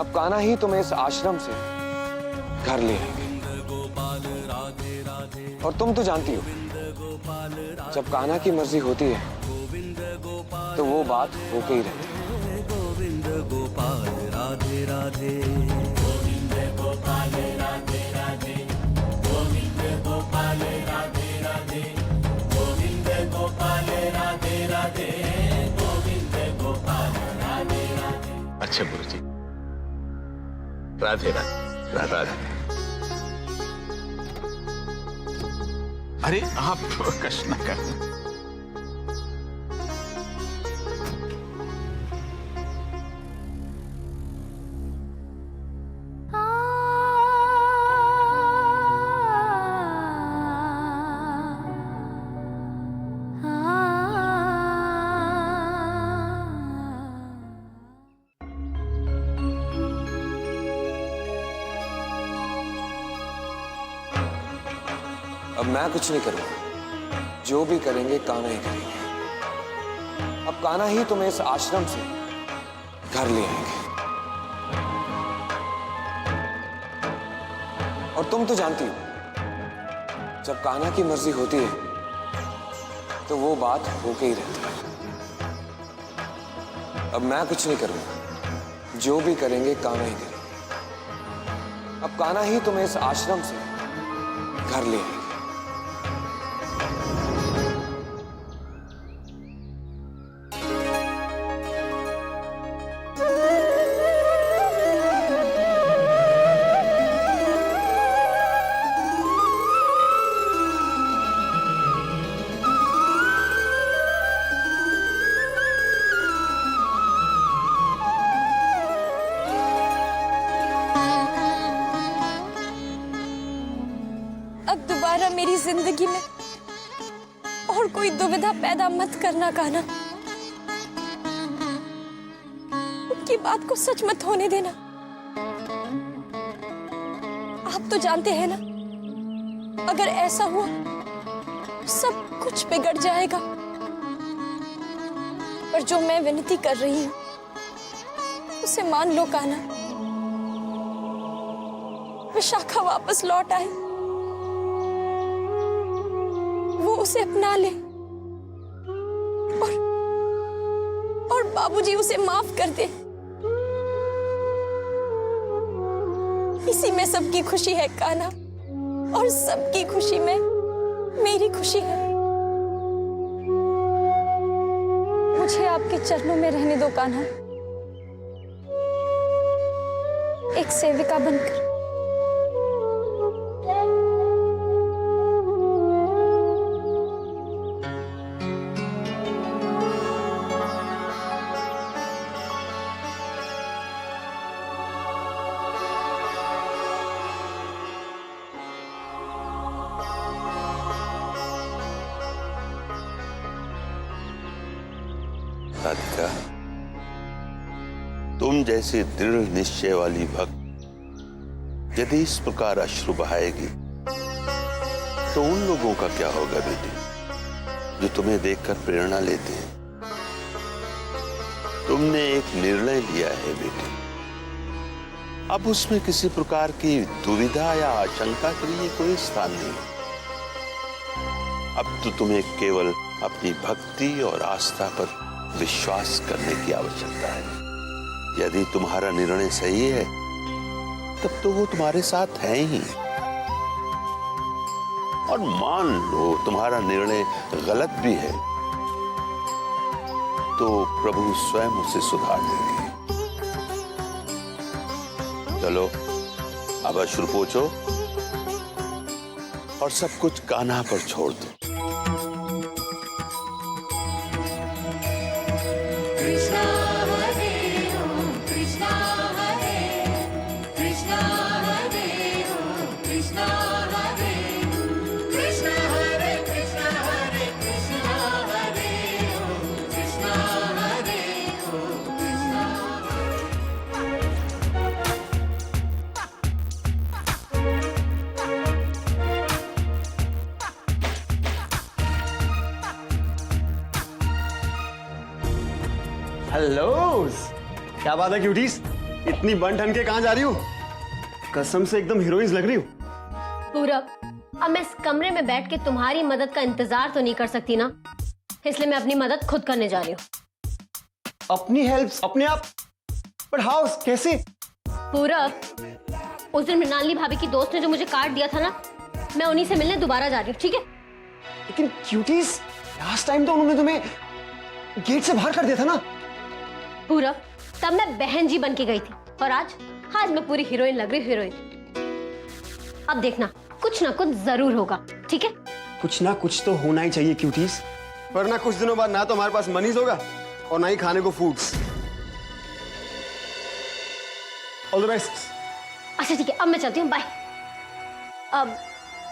अब कान्हा ही तुम्हें इस आश्रम से घर ले आएंगे। और तुम तो जानती हो, जब कान्हा की मर्जी होती है तो वो बात होके ही रहती है। गोविंद गोपाल राधे राधे, गोविंद गोपाल राधे राधे, गोविंद गोपाल राधे राधे, गोविंद गोपाल राधे राधे, गोविंद गोपाल राधे राधे। अच्छा गुरुजी, राधे राधे राधे। अरे आप कष्ट न करें। अब मैं कुछ नहीं करूंगा, जो भी करेंगे कान्हा ही करेंगे। अब कान्हा ही तुम्हें इस आश्रम से घर ले आएंगे। और तुम तो जानती हो, जब कान्हा की मर्जी होती है तो वो बात होके ही रहती है। अब मैं कुछ नहीं करूंगा, जो भी करेंगे कान्हा ही करेंगे। अब कान्हा ही तुम्हें इस आश्रम से घर ले आएंगे। अब दोबारा मेरी जिंदगी में और कोई दुविधा पैदा मत करना कान्हा। उनकी बात को सच मत होने देना। आप तो जानते हैं ना, अगर ऐसा हुआ सब कुछ बिगड़ जाएगा। पर जो मैं विनती कर रही हूं उसे मान लो कान्हा। विशाखा वापस लौट आए, वो उसे अपना ले और बाबूजी उसे माफ कर दे। इसी में सबकी खुशी है कान्हा, और सबकी खुशी में मेरी खुशी है। मुझे आपके चरणों में रहने दो कान्हा, एक सेविका बनकर। राधिका, तुम जैसी दृढ़ निश्चय वाली भक्त यदि इस प्रकार अश्रु बहाएगी तो उन लोगों का क्या होगा बेटी, जो तुम्हें देखकर प्रेरणा लेते हैं। तुमने एक निर्णय लिया है बेटी, अब उसमें किसी प्रकार की दुविधा या आशंका के लिए कोई स्थान नहीं। अब तो तुम्हें केवल अपनी भक्ति और आस्था पर विश्वास करने की आवश्यकता है। यदि तुम्हारा निर्णय सही है तब तो वो तुम्हारे साथ है ही, और मान लो तुम्हारा निर्णय गलत भी है तो प्रभु स्वयं उसे सुधार देंगे। चलो अब अश्रु पोंछो और सब कुछ कान्हा पर छोड़ दो। कृष्णा हरे ओम कृष्णा हरे, कृष्णा हरे ओम कृष्णा हरे, कृष्णा हरे कृष्णा हरे, कृष्णा हरे ओम कृष्णा हरे ओम कृष्णा। हेलो, क्या बात है क्यूटीज? इतनी बन ठन के कहाँ जा रही हो? कसम से एकदम हीरोइंस लग रही हो। पूरब, अब मैं इस कमरे में बैठ के तुम्हारी मदद का इंतजार तो नहीं कर सकती ना, इसलिए मैं अपनी मदद खुद करने जा रही हूँ। अपनी हेल्प अपने आप? बट हाउ, कैसे? पूरब, उस दिन मृणालिनी भाभी की दोस्त ने जो मुझे कार्ड दिया था ना, मैं उन्हीं से मिलने दोबारा जा रही हूँ, ठीक है? लेकिन क्यूटीज, लास्ट टाइम तो उन्होंने तुम्हें गेट से बाहर कर दिया था ना। पूरब, तब मैं बहन जी बन के गई थी, और आज मैं पूरी हीरोइन लग रही हूँ, हीरोइन। अब देखना, कुछ ना कुछ जरूर होगा, ठीक है? कुछ ना कुछ तो होना ही चाहिए क्यूटीज, वरना कुछ दिनों बाद ना तो हमारे पास मनीज होगा और ना ही खाने को फूड्स। All the best. अच्छा ठीक है, अब मैं चलती हूँ, बाय। अब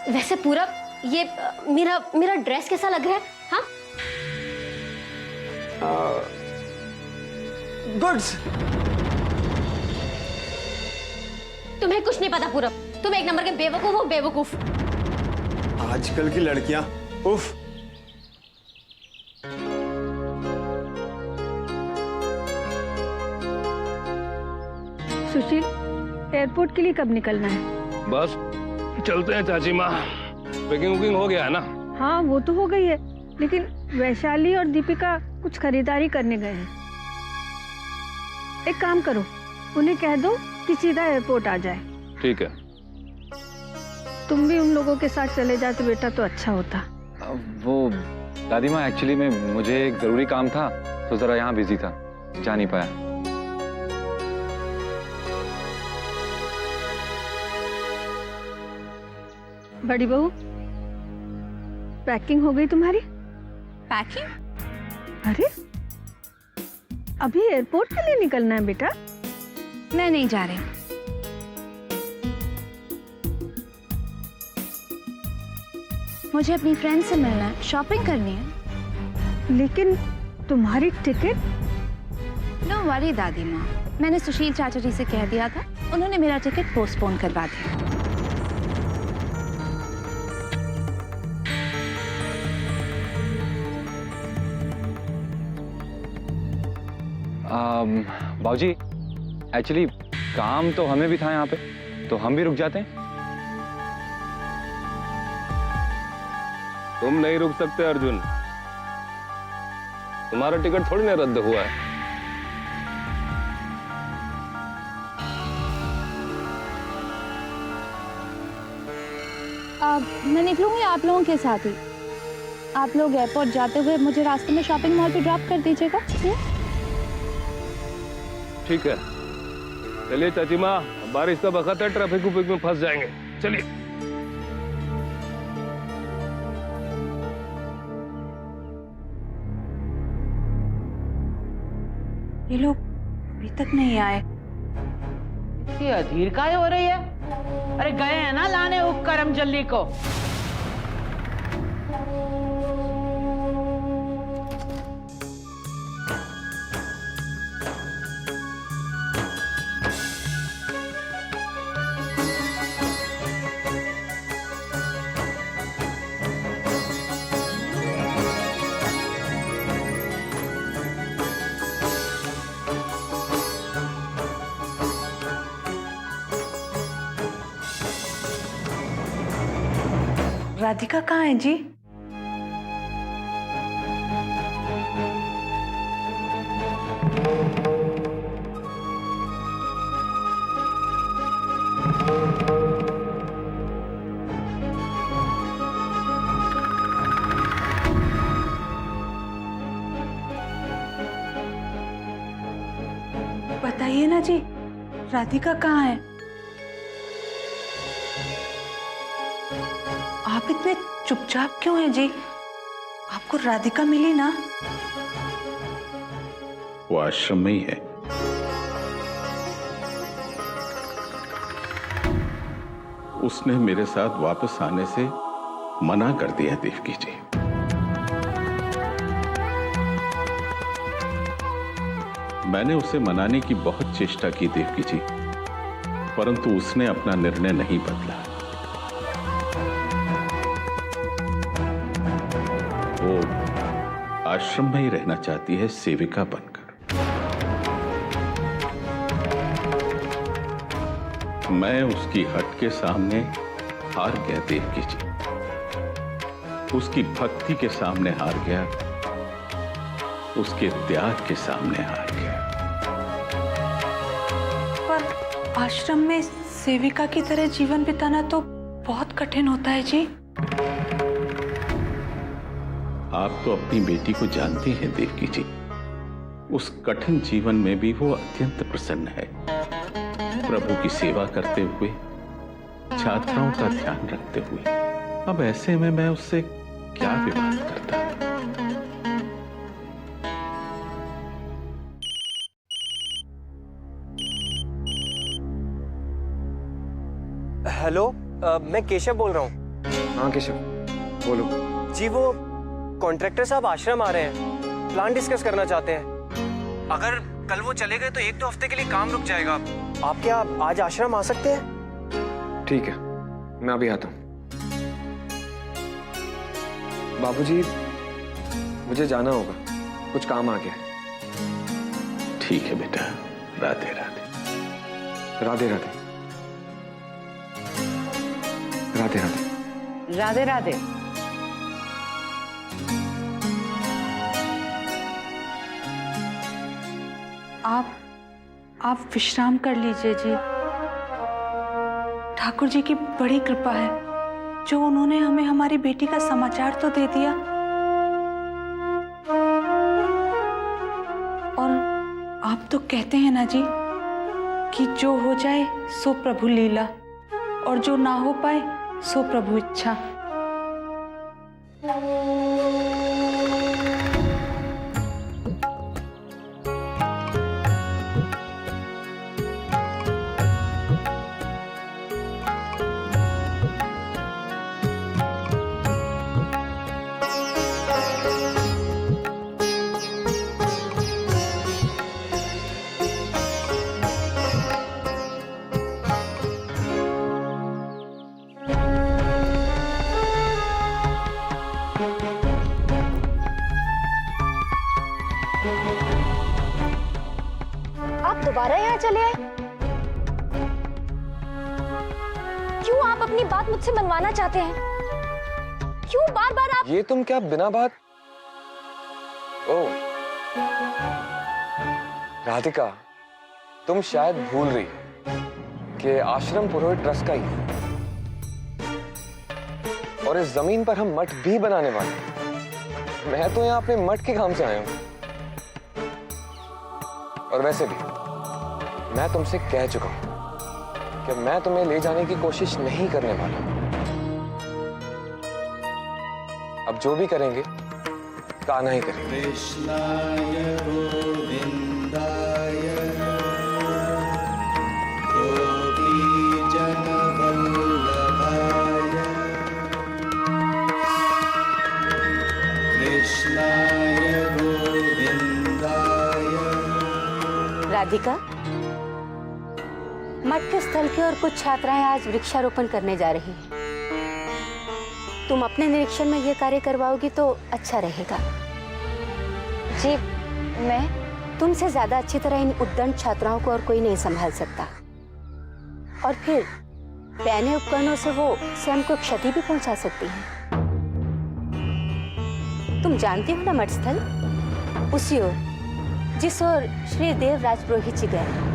वैसे पूरब, ये मेरा ड्रेस कैसा लग रहा है? हाँ, गुड्स। तुम्हें कुछ नहीं पता पूरब, तुम एक नंबर के बेवकूफ हो, बेवकूफ। आजकल की लड़कियां, उफ। सुशील, एयरपोर्ट के लिए कब निकलना है? बस चलते हैं चाची माँ। पैकिंग वुकिंग हो गया है ना? हाँ वो तो हो गई है, लेकिन वैशाली और दीपिका कुछ खरीदारी करने गए हैं। एक काम करो, उन्हें कह दो कि सीधा एयरपोर्ट आ जाए। ठीक है। तुम भी उन लोगों के साथ चले जाते बेटा तो अच्छा होता। वो दादी माँ, एक्चुअली में मुझे एक जरूरी काम था, तो जरा यहाँ बिजी था, जा नहीं पाया। बड़ी बहू, पैकिंग हो गई तुम्हारी? पैकिंग? अरे अभी एयरपोर्ट के लिए निकलना है बेटा। मैं नहीं जा रही। मुझे अपनी फ्रेंड से मिलना है, शॉपिंग करनी है। लेकिन तुम्हारी टिकट? नो वरी दादी माँ, मैंने सुशील चाचा जी से कह दिया था, उन्होंने मेरा टिकट पोस्टपोन करवा दिया। बाबूजी, एक्चुअली काम तो हमें भी था यहाँ पे, तो हम भी रुक जाते हैं। तुम नहीं रुक सकते अर्जुन, तुम्हारा टिकट थोड़ी ना रद्द हुआ है। मैं निकलूंगी आप लोगों के साथ ही। आप लोग एयरपोर्ट जाते हुए मुझे रास्ते में शॉपिंग मॉल पे ड्रॉप कर दीजिएगा। ठीक है, चलिए चाची माँ, बारिश का वक्त है, ट्रैफिक में फंस जाएंगे। चलिए। ये लोग अभी तक नहीं आए। इतनी अधीर काहे हो रही है? अरे गए हैं ना लाने उपकरम जल्दी को। राधिका कहाँ है जी? बताइए ना जी, राधिका कहाँ है? आप इतने चुपचाप क्यों हैं जी? आपको राधिका मिली ना? वो आश्रम में ही है। उसने मेरे साथ वापस आने से मना कर दिया देवकी जी। मैंने उसे मनाने की बहुत चेष्टा की देवकी जी, परंतु उसने अपना निर्णय नहीं बदला। वो आश्रम में ही रहना चाहती है, सेविका बनकर। मैं उसकी हट के सामने हार गया देवकी जी, उसकी भक्ति के सामने हार गया, उसके त्याग के सामने हार गया। पर आश्रम में सेविका की तरह जीवन बिताना तो बहुत कठिन होता है जी। आप तो अपनी बेटी को जानती हैं देवकी जी, उस कठिन जीवन में भी वो अत्यंत प्रसन्न है, प्रभु की सेवा करते हुए, छात्राओं का ध्यान रखते हुए। अब ऐसे में मैं उससे क्या विवाद करता? हेलो, मैं केशव बोल रहा हूँ। हाँ केशव, बोलो। जी वो कॉन्ट्रैक्टर साहब आश्रम आ रहे हैं, प्लान डिस्कस करना चाहते हैं। अगर कल वो चले गए तो 1-2 हफ्ते के लिए काम रुक जाएगा। आप क्या आज आश्रम आ सकते हैं? ठीक है, मैं अभी आता हूँ। बाबूजी, मुझे जाना होगा, कुछ काम आ गया है। ठीक है बेटा, राधे राधे। राधे राधे। राधे राधे। राधे राधे। आप विश्राम कर लीजिए जी। ठाकुर जी की बड़ी कृपा है जो उन्होंने हमें हमारी बेटी का समाचार तो दे दिया, और आप तो कहते हैं ना जी कि जो हो जाए सो प्रभु लीला, और जो ना हो पाए सो प्रभु इच्छा। आप दोबारा यहाँ चले आए? क्यों आप अपनी बात मुझसे मनवाना चाहते हैं? क्यों बार बार आप? ये तुम क्या बिना बात? ओह राधिका, तुम शायद भूल रही हो कि आश्रम पुरोहित ट्रस्ट का ही है, और इस जमीन पर हम मठ भी बनाने वाले हैं। मैं तो यहाँ अपने मठ के काम से आया हूं। और वैसे भी मैं तुमसे कह चुका हूं कि मैं तुम्हें ले जाने की कोशिश नहीं करने वाला। अब जो भी करेंगे कान्हा ही करेंगे। कृष्णाय गोविंदाय गोपीजन वल्लभाय कृष्णाय गोविंदाय। राधिका, मठ के स्थल की और कुछ छात्राएं आज वृक्षारोपण करने जा रही हैं। तुम अपने निरीक्षण में ये कार्य करवाओगी तो अच्छा रहेगा। जी, मैं तुमसे ज्यादा अच्छी तरह इन उद्दंड छात्राओं को और कोई नहीं संभाल सकता, और फिर पैने उपकरणों से वो स्वयं को क्षति भी पहुंचा सकती हैं। तुम जानती हो ना मठ स्थल, उसी ओर जिस ओर श्री देवराज पुरोहित जी गए।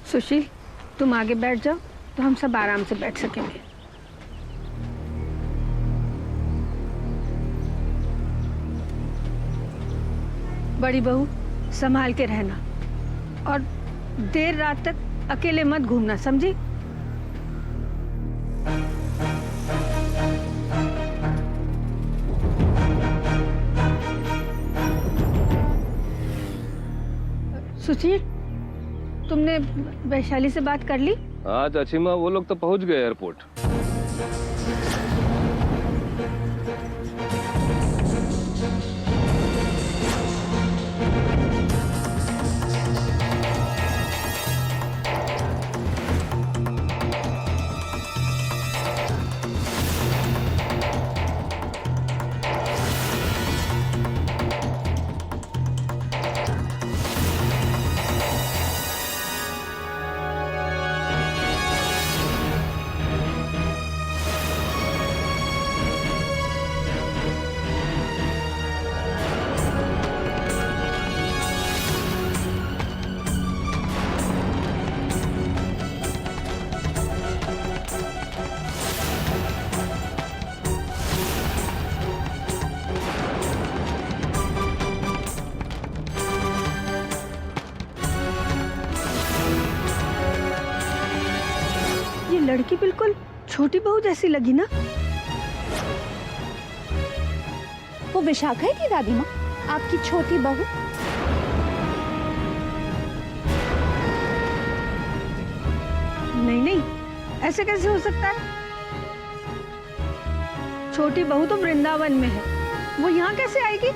सुशील, तुम आगे बैठ जाओ तो हम सब आराम से बैठ सकेंगे। बड़ी बहू, संभाल के रहना, और देर रात तक अकेले मत घूमना, समझी? सुशील, तुमने वैशाली से बात कर ली? हाँ चाची माँ, वो लोग तो पहुंच गए एयरपोर्ट। लड़की बिल्कुल छोटी बहू जैसी लगी ना। वो विशाखा ही थी दादी माँ, आपकी छोटी बहू। नहीं नहीं, ऐसे कैसे हो सकता है? छोटी बहू तो वृंदावन में है, वो यहाँ कैसे आएगी?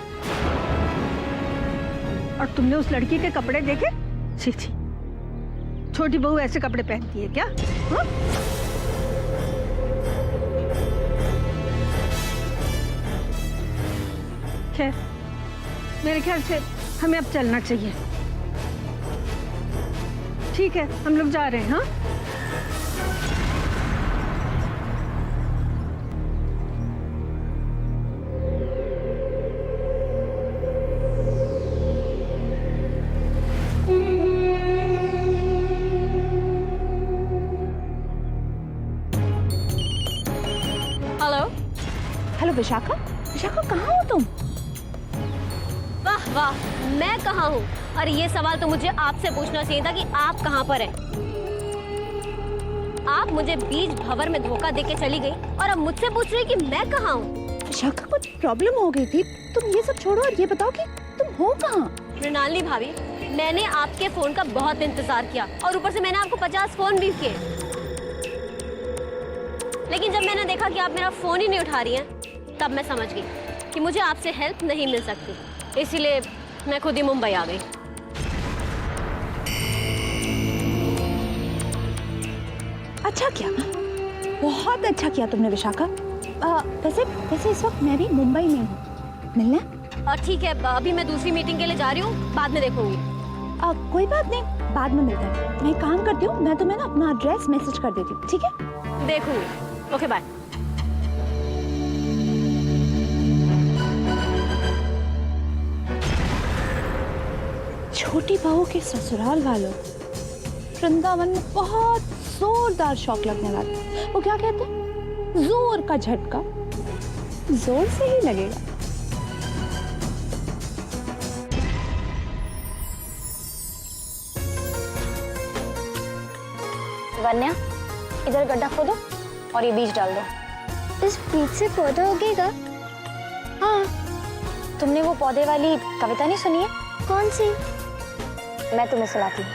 और तुमने उस लड़की के कपड़े देखे? छी छी, छोटी बहू ऐसे कपड़े पहनती है क्या? हाँ? खैर, मेरे ख्याल से हमें अब चलना चाहिए। ठीक है, हम लोग जा रहे हैं। हाँ, हेलो विशाखा, विशाखा कहाँ हो तुम? वाह वाह, मैं कहाँ हूँ? और ये सवाल तो मुझे आपसे पूछना चाहिए था कि आप कहाँ पर हैं। आप मुझे बीच भंवर में धोखा देके चली गई और अब मुझसे पूछ रही कि मैं कहाँ हूँ। विशाखा कुछ प्रॉब्लम हो गई थी, तुम ये सब छोड़ो और ये बताओ कि तुम हो कहाँ? मृणालिनी भाभी, मैंने आपके फोन का बहुत इंतजार किया और ऊपर से मैंने आपको 50 फोन भी किए, लेकिन जब मैंने देखा कि आप मेरा फोन ही नहीं उठा रही हैं, तब मैं समझ गई कि मुझे आपसे हेल्प नहीं मिल सकती। इसीलिए मैं खुद ही मुंबई आ गई। अच्छा किया, बहुत अच्छा किया तुमने विशाखा। वैसे इस वक्त मैं भी मुंबई में हूँ, मिलना? ठीक है, अभी मैं दूसरी मीटिंग के लिए जा रही हूँ, बाद में देखूंगी। कोई बात नहीं, बाद में मिलते हैं। मैं काम करती हूँ, मैं तुम्हें ना अपना एड्रेस मैसेज कर देती हूँ, ठीक है? देखूंगी। Okay bye. छोटी बहू के ससुराल वालों, वृंदावन में बहुत जोरदार शौक लगने वाला। वो क्या कहते हैं? जोर का झटका जोर से ही लगेगा। वन्या, इधर गड्ढा खोदो और ये बीज डाल दो। इस बीज से पौधा उगेगा? हाँ। तुमने वो पौधे वाली कविता नहीं सुनी है? कौन सी? मैं तुम्हें सुनाती हूँ।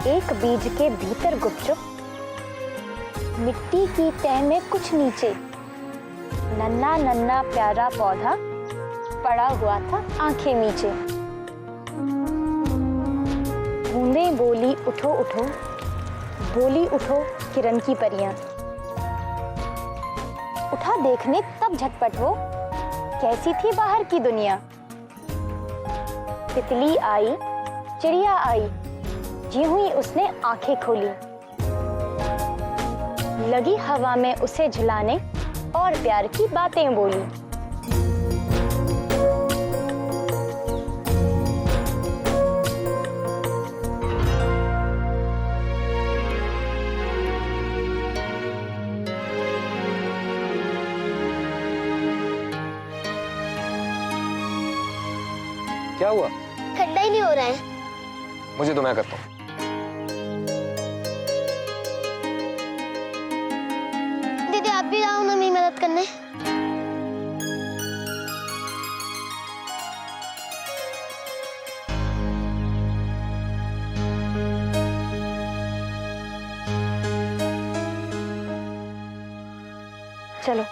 एक बीज के भीतर गुपचुप, मिट्टी की तह में कुछ नीचे, नन्ना नन्ना प्यारा पौधा पड़ा हुआ था आंखें नीचे। बूंदें बोली उठो उठो, बोली उठो किरण की परियां। उठा देखने तब झटपट वो, कैसी थी बाहर की दुनिया। तितली आई, चिड़िया आई, जी हुई उसने आंखें खोली। लगी हवा में उसे झुलाने और प्यार की बातें बोली। क्या हुआ? ठंडा ही नहीं हो रहा है। मुझे तो मैं करता हूँ। दीदी आप भी आओ ना मेरी मदद करने। चलो।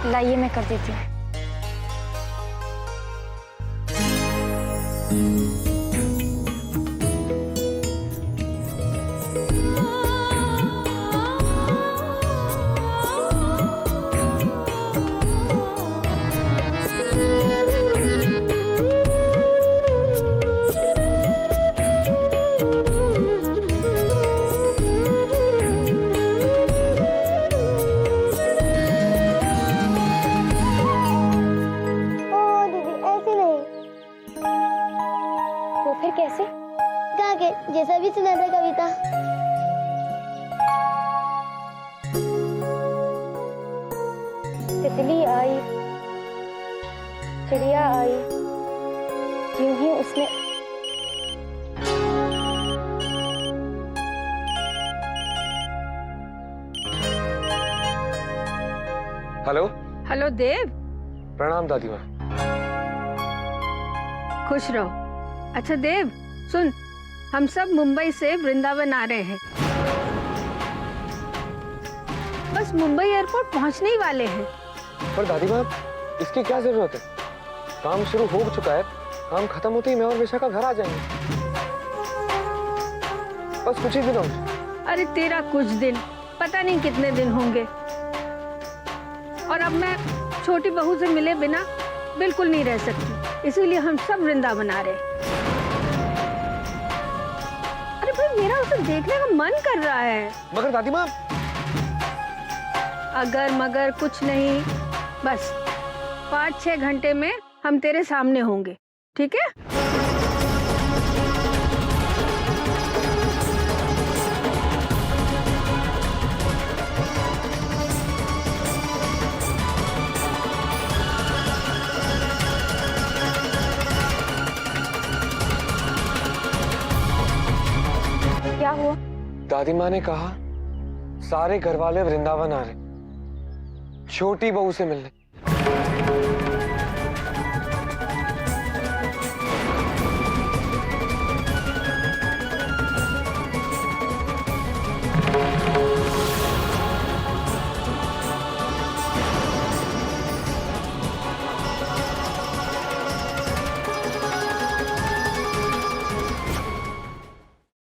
लाइए मैं कर देती हूँ। जैसा भी सुना था कविता। तितली आई, चिड़िया आई, यूं ही उसने हेलो। हेलो देव। प्रणाम दादी माँ। खुश रहो। अच्छा देव सुन, हम सब मुंबई से वृंदावन आ रहे हैं। बस मुंबई एयरपोर्ट पहुंचने ही वाले हैं। पर दादी माँ इसकी क्या जरूरत है? काम शुरू हो चुका है, काम खत्म होते ही मैं और विशाखा घर आ जाएंगे। बस कुछ ही दिनों में। अरे तेरा कुछ दिन, पता नहीं कितने दिन होंगे। और अब मैं छोटी बहू से मिले बिना बिल्कुल नहीं रह सकती, इसीलिए हम सब वृंदावन आ रहे हैं। अरे भाई मेरा उसे देखने का मन कर रहा है। मगर दादी माँ। अगर मगर कुछ नहीं, बस 5-6 घंटे में हम तेरे सामने होंगे, ठीक है? क्या हुआ? दादी माँ ने कहा सारे घर वाले वृंदावन आ रहे, छोटी बहू से मिलने।